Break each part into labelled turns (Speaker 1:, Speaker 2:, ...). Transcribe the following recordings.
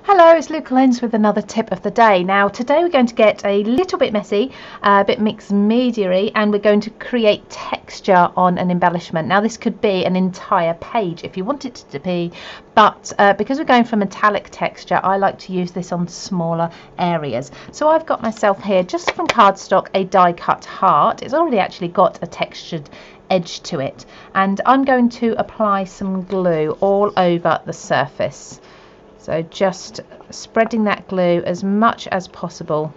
Speaker 1: Hello, it's Luke Lens with another tip of the day. Now today we're going to get a little bit messy, a bit mixed media-y, and we're going to create texture on an embellishment. Now this could be an entire page if you want it to be, but because we're going for metallic texture, I like to use this on smaller areas. So I've got myself here, just from cardstock, a die cut heart. It's already actually got a textured edge to it, and I'm going to apply some glue all over the surface. So just spreading that glue as much as possible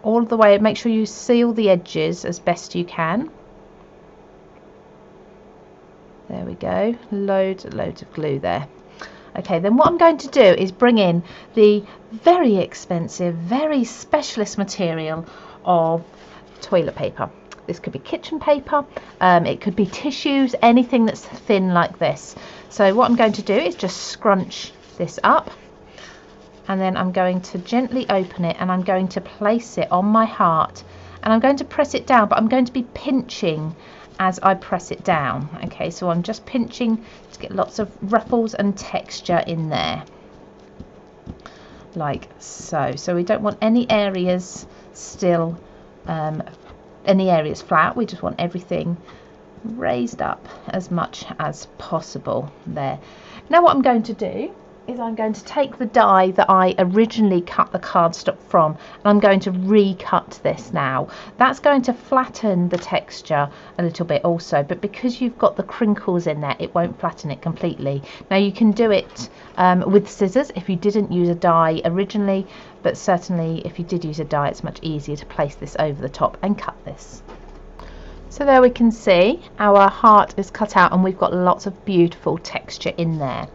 Speaker 1: all the way. Make sure you seal the edges as best you can. There we go, loads of glue there. Okay, then what I'm going to do is bring in the very expensive, very specialist material of toilet paper. This could be kitchen paper, it could be tissues, anything that's thin like this. So what I'm going to do is just scrunch this up, and then I'm going to gently open it, and I'm going to place it on my heart, and I'm going to press it down, but I'm going to be pinching as I press it down. Okay, so I'm just pinching to get lots of ruffles and texture in there, like so. So we don't want any areas still any areas flat, we just want everything raised up as much as possible there. Now what I'm going to do is I'm going to take the die that I originally cut the cardstock from, and I'm going to recut this now. That's going to flatten the texture a little bit also, but because you've got the crinkles in there, it won't flatten it completely. Now you can do it with scissors if you didn't use a die originally, but certainly if you did use a die, it's much easier to place this over the top and cut this. So there we can see our heart is cut out, and we've got lots of beautiful texture in there.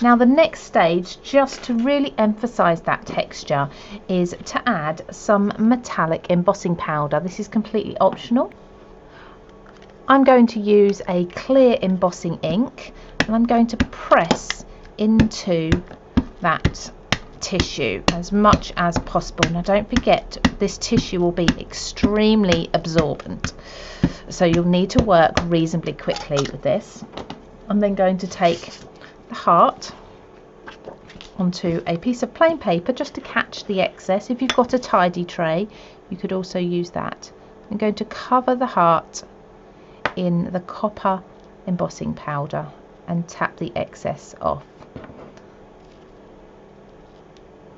Speaker 1: Now the next stage, just to really emphasize that texture, is to add some metallic embossing powder. This is completely optional. I'm going to use a clear embossing ink, and I'm going to press into that tissue as much as possible. Now don't forget, this tissue will be extremely absorbent, so you'll need to work reasonably quickly with this. I'm then going to take the heart onto a piece of plain paper just to catch the excess. If you've got a tidy tray, you could also use that. I'm going to cover the heart in the copper embossing powder and tap the excess off.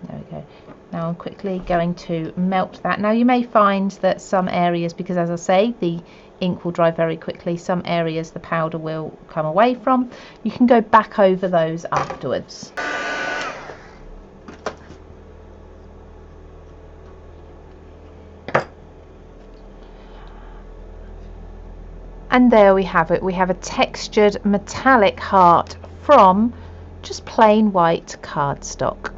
Speaker 1: There we go. Now I'm quickly going to melt that. Now you may find that some areas, because as I say, the ink will dry very quickly, some areas the powder will come away from. You can go back over those afterwards. And there we have it. We have a textured metallic heart from just plain white cardstock.